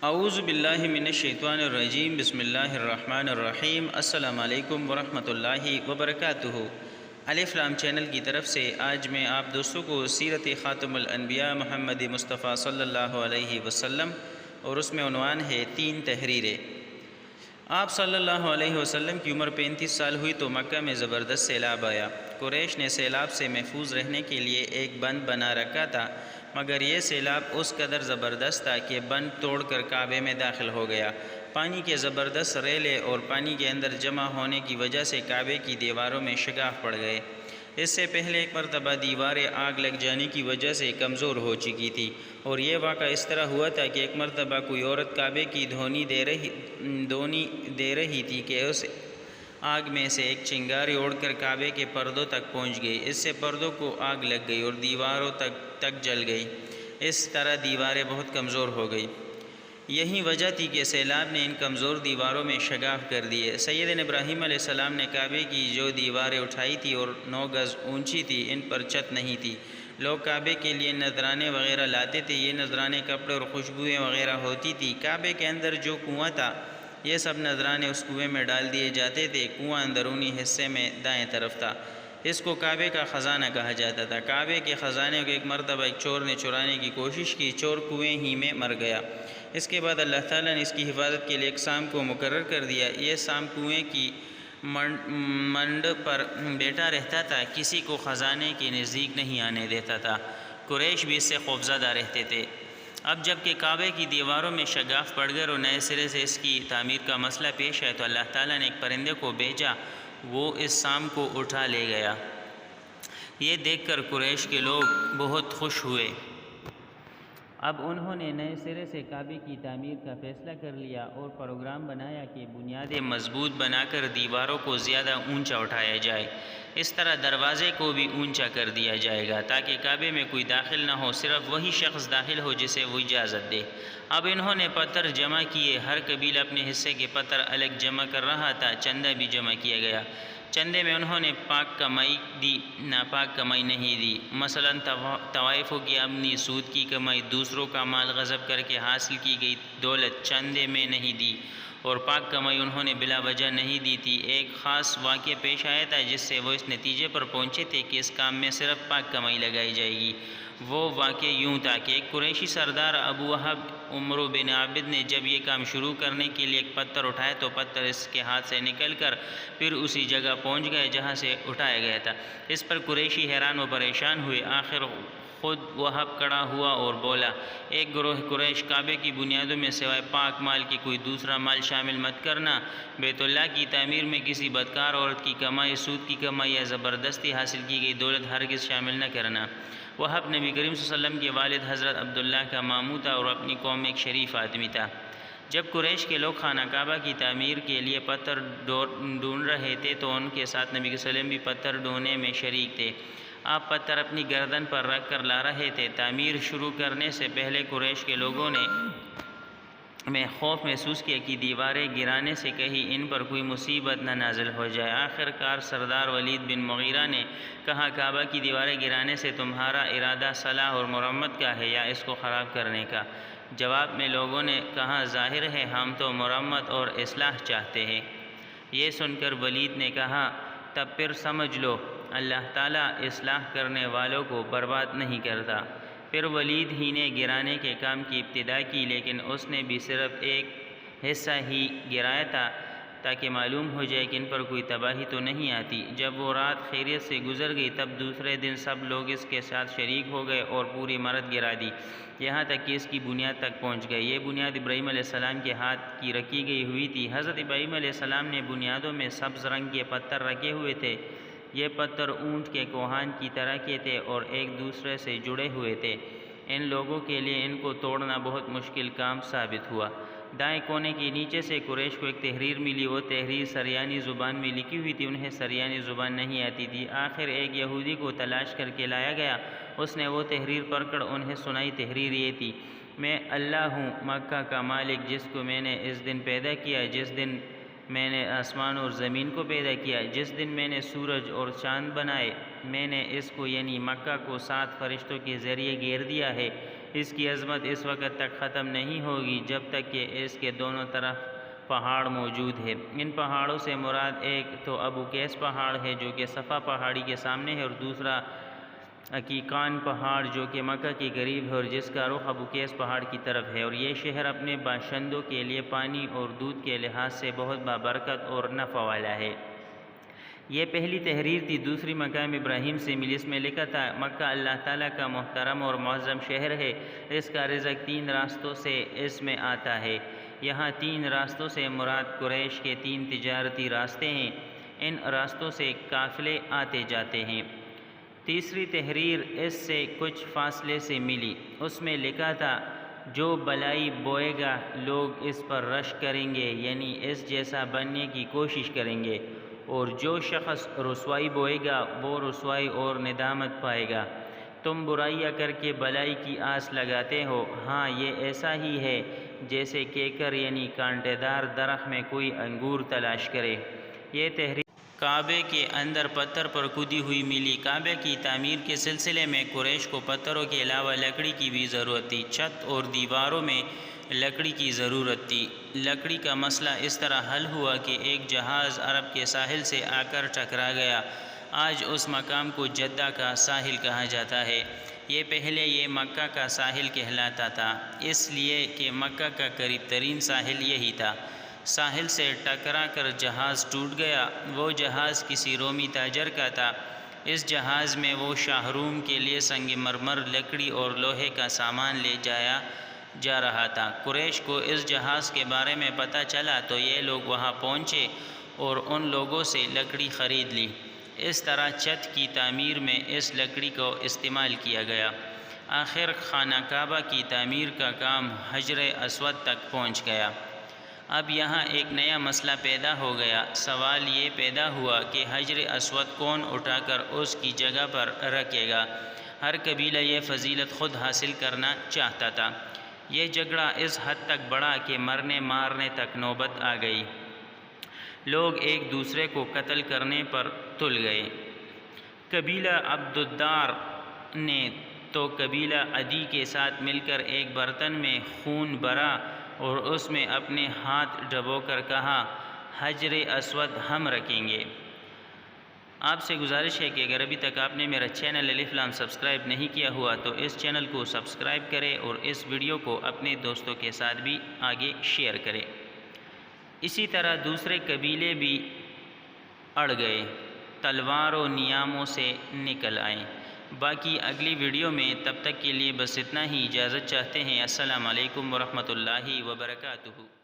اعوذ باللہ من الشیطان الرجیم بسم اللہ الرحمن الرحیم السلام علیکم ورحمۃ اللہ وبرکاتہ۔ الف لام چینل کی طرف سے آج میں آپ دوستوں کو سیرت خاتم الانبیاء محمد مصطفیٰ صلی اللہ علیہ وسلم اور اس میں عنوان ہے 3 تحریریں۔ آپ صلی اللہ علیہ وسلم کی عمر 35 سال ہوئی تو مکہ میں زبردست سیلاب آیا۔ قریش نے سیلاب سے محفوظ رہنے کے لیے ایک بند بنا رکھا تھا، مگر یہ سیلاب اس قدر زبردست تھا کہ بند توڑ کر کعبے میں داخل ہو گیا۔ پانی کے زبردست ریلے اور پانی کے اندر جمع ہونے کی وجہ سے کعبے کی دیواروں میں شگاف پڑ گئے۔ اس سے پہلے ایک مرتبہ دیواریں آگ لگ جانے کی وجہ سے کمزور ہو چکی تھی، اور یہ واقعہ اس طرح ہوا تھا کہ ایک مرتبہ کوئی عورت کعبے کی دھونی دے رہی تھی کہ اس آگ میں سے ایک چنگاری اڑ کر کعبے کے پردوں تک پہنچ گئی۔ اس سے پردوں کو آگ لگ گئی اور دیواروں تک جل گئی۔ اس طرح دیواریں بہت کمزور ہو گئی۔ یہی وجہ تھی کہ سیلاب نے ان کمزور دیواروں میں شگاف کر دیے۔ سیدنا ابراہیم علیہ السلام نے کعبے کی جو دیواریں اٹھائی تھی اور 9 گز اونچی تھی، ان پر چھت نہیں تھی۔ لوگ کعبے کے لیے نذرانے وغیرہ لاتے تھے۔ یہ نذرانے کپڑے اور خوشبوئیں وغیرہ ہوتی تھی۔ کعبے کے اندر جو کنواں تھا، یہ سب نذرانے اس کنویں میں ڈال دیے جاتے تھے۔ کنواں اندرونی حصے میں دائیں طرف تھا۔ اس کو کعبے کا خزانہ کہا جاتا تھا۔ کعبے کے خزانے کو ایک مرتبہ ایک چور نے چرانے کی کوشش کی۔ چور کنویں ہی میں مر گیا۔ اس کے بعد اللہ تعالیٰ نے اس کی حفاظت کے لیے ایک سام کو مقرر کر دیا۔ یہ سام کنویں کی منڈ پر بیٹھا رہتا تھا، کسی کو خزانے کے نزدیک نہیں آنے دیتا تھا۔ قریش بھی اس سے خوفزدہ رہتے تھے۔ اب جب کہ کعبے کی دیواروں میں شگاف پڑ گئے اور نئے سرے سے اس کی تعمیر کا مسئلہ پیش آیا تو اللہ تعالیٰ نے ایک پرندے کو بھیجا، وہ اس سام کو اٹھا لے گیا۔ یہ دیکھ کر قریش کے لوگ بہت خوش ہوئے۔ اب انہوں نے نئے سرے سے کعبے کی تعمیر کا فیصلہ کر لیا اور پروگرام بنایا کہ بنیادیں مضبوط بنا کر دیواروں کو زیادہ اونچا اٹھایا جائے۔ اس طرح دروازے کو بھی اونچا کر دیا جائے گا تاکہ کعبے میں کوئی داخل نہ ہو، صرف وہی شخص داخل ہو جسے وہ اجازت دے۔ اب انہوں نے پتھر جمع کیے۔ ہر قبیلہ اپنے حصے کے پتھر الگ جمع کر رہا تھا۔ چندہ بھی جمع کیا گیا۔ چندے میں انہوں نے پاک کمائی دی، ناپاک کمائی نہیں دی۔ مثلا طوائفوں کی آمدنی، سود کی کمائی، دوسروں کا مال غصب کر کے حاصل کی گئی دولت چندے میں نہیں دی، اور پاک کمائی انہوں نے بلا وجہ نہیں دی تھی۔ ایک خاص واقعہ پیش آیا تھا جس سے وہ اس نتیجے پر پہنچے تھے کہ اس کام میں صرف پاک کمائی لگائی جائے گی۔ وہ واقعہ یوں تھا کہ ایک قریشی سردار ابو وہب عمرو بن عابد نے جب یہ کام شروع کرنے کے لیے ایک پتھر اٹھایا تو پتھر اس کے ہاتھ سے نکل کر پھر اسی جگہ پہنچ گئے جہاں سے اٹھایا گیا تھا۔ اس پر قریشی حیران و پریشان ہوئے۔ آخر خود وہب کھڑا ہوا اور بولا، ایک گروہ قریش، کعبے کی بنیادوں میں سوائے پاک مال کے کوئی دوسرا مال شامل مت کرنا۔ بیت اللہ کی تعمیر میں کسی بدکار عورت کی کمائی، سود کی کمائی یا زبردستی حاصل کی گئی دولت ہرگز شامل نہ کرنا۔ وہب نبی کریم صلی اللہ علیہ وسلم کے والد حضرت عبداللہ کا ماموں تھا اور اپنی قوم میں ایک شریف آدمی تھا۔ جب قریش کے لوگ خانہ کعبہ کی تعمیر کے لیے پتھر ڈھونڈ رہے تھے تو ان کے ساتھ نبی صلی اللہ علیہ وسلم بھی پتھر ڈھونڈنے میں شریک تھے۔ آپ پتھر اپنی گردن پر رکھ کر لا رہے تھے۔ تعمیر شروع کرنے سے پہلے قریش کے لوگوں نے خوف محسوس کیا کہ دیواریں گرانے سے کہیں ان پر کوئی مصیبت نہ نازل ہو جائے۔ آخر کار سردار ولید بن مغیرہ نے کہا، کعبہ کی دیواریں گرانے سے تمہارا ارادہ صلاح اور مرمت کا ہے یا اس کو خراب کرنے کا؟ جواب میں لوگوں نے کہا، ظاہر ہے ہم تو مرمت اور اصلاح چاہتے ہیں۔ یہ سن کر ولید نے کہا، تب پھر سمجھ لو اللہ تعالیٰ اصلاح کرنے والوں کو برباد نہیں کرتا۔ پھر ولید ہی نے گرانے کے کام کی ابتدا کی، لیکن اس نے بھی صرف ایک حصہ ہی گرایا تھا تاکہ معلوم ہو جائے کہ ان پر کوئی تباہی تو نہیں آتی۔ جب وہ رات خیریت سے گزر گئی تب دوسرے دن سب لوگ اس کے ساتھ شریک ہو گئے اور پوری عمارت گرا دی، یہاں تک کہ اس کی بنیاد تک پہنچ گئے۔ یہ بنیاد ابراہیم علیہ السلام کے ہاتھ کی رکھی گئی ہوئی تھی۔ حضرت ابراہیم علیہ السلام نے بنیادوں میں سبز رنگ کے پتھر رکھے ہوئے تھے۔ یہ پتھر اونٹ کے کوہان کی طرح کے تھے اور ایک دوسرے سے جڑے ہوئے تھے۔ ان لوگوں کے لیے ان کو توڑنا بہت مشکل کام ثابت ہوا۔ دائیں کونے کے نیچے سے قریش کو ایک تحریر ملی۔ وہ تحریر سریانی زبان میں لکھی ہوئی تھی۔ انہیں سریانی زبان نہیں آتی تھی۔ آخر ایک یہودی کو تلاش کر کے لایا گیا۔ اس نے وہ تحریر پڑھ کر انہیں سنائی۔ تحریر یہ تھی، میں اللہ ہوں مکہ کا مالک، جس کو میں نے اس دن پیدا کیا، جس دن میں نے آسمان اور زمین کو پیدا کیا، جس دن میں نے سورج اور چاند بنائے۔ میں نے اس کو یعنی مکہ کو 7 فرشتوں کے ذریعے گھیر دیا ہے۔ اس کی عظمت اس وقت تک ختم نہیں ہوگی جب تک کہ اس کے دونوں طرف پہاڑ موجود ہے۔ ان پہاڑوں سے مراد ایک تو ابو قیس پہاڑ ہے جو کہ صفا پہاڑی کے سامنے ہے، اور دوسرا عقیقان پہاڑ جو کہ مکہ کے قریب ہے اور جس کا رخ ابو قیس پہاڑ کی طرف ہے، اور یہ شہر اپنے باشندوں کے لیے پانی اور دودھ کے لحاظ سے بہت بابرکت اور نفع والا ہے۔ یہ پہلی تحریر تھی، دوسری مقام ابراہیم سے ملی۔ اس میں لکھا تھا مکہ اللہ تعالیٰ کا محترم اور معظم شہر ہے، اس کا رزق 3 راستوں سے اس میں آتا ہے۔ یہاں 3 راستوں سے مراد قریش کے 3 تجارتی راستے ہیں، ان راستوں سے قافلے آتے جاتے ہیں۔ تیسری تحریر اس سے کچھ فاصلے سے ملی، اس میں لکھا تھا جو بلائی بوئے گا لوگ اس پر رش کریں گے، یعنی اس جیسا بننے کی کوشش کریں گے، اور جو شخص رسوائی بوئے گا وہ رسوائی اور ندامت پائے گا۔ تم برائیاں کر کے بلائی کی آس لگاتے ہو، ہاں یہ ایسا ہی ہے جیسے کیکر یعنی کانٹے دار درخت میں کوئی انگور تلاش کرے۔ یہ تحریر کعبے کے اندر پتھر پر کھدی ہوئی ملی۔ کعبے کی تعمیر کے سلسلے میں قریش کو پتھروں کے علاوہ لکڑی کی بھی ضرورت تھی، چھت اور دیواروں میں لکڑی کی ضرورت تھی۔ لکڑی کا مسئلہ اس طرح حل ہوا کہ ایک جہاز عرب کے ساحل سے آ کر ٹکرا گیا۔ آج اس مقام کو جدہ کا ساحل کہا جاتا ہے، یہ پہلے یہ مکہ کا ساحل کہلاتا تھا، اس لیے کہ مکہ کا قریب ترین ساحل یہی تھا۔ ساحل سے ٹکرا کر جہاز ٹوٹ گیا۔ وہ جہاز کسی رومی تاجر کا تھا۔ اس جہاز میں وہ شاہ روم کے لیے سنگ مرمر، لکڑی اور لوہے کا سامان لے جایا جا رہا تھا۔ قریش کو اس جہاز کے بارے میں پتہ چلا تو یہ لوگ وہاں پہنچے اور ان لوگوں سے لکڑی خرید لی۔ اس طرح چھت کی تعمیر میں اس لکڑی کو استعمال کیا گیا۔ آخر خانہ کعبہ کی تعمیر کا کام حجر اسود تک پہنچ گیا۔ اب یہاں ایک نیا مسئلہ پیدا ہو گیا۔ سوال یہ پیدا ہوا کہ حجر اسود کون اٹھا کر اس کی جگہ پر رکھے گا؟ ہر قبیلہ یہ فضیلت خود حاصل کرنا چاہتا تھا۔ یہ جھگڑا اس حد تک بڑھا کہ مرنے مارنے تک نوبت آ گئی۔ لوگ ایک دوسرے کو قتل کرنے پر تل گئے۔ قبیلہ عبدالدار نے تو قبیلہ عدی کے ساتھ مل کر ایک برتن میں خون بھرا اور اس میں اپنے ہاتھ ڈبو کر کہا حجر اسود ہم رکھیں گے۔ آپ سے گزارش ہے کہ اگر ابھی تک آپ نے میرا چینل الف لام سبسکرائب نہیں کیا ہوا تو اس چینل کو سبسکرائب کریں اور اس ویڈیو کو اپنے دوستوں کے ساتھ بھی آگے شیئر کریں۔ اسی طرح دوسرے قبیلے بھی اڑ گئے، تلوار و نیاموں سے نکل آئے۔ باقی اگلی ویڈیو میں، تب تک کے لیے بس اتنا ہی، اجازت چاہتے ہیں۔ السلام علیکم ورحمۃ اللہ وبرکاتہ۔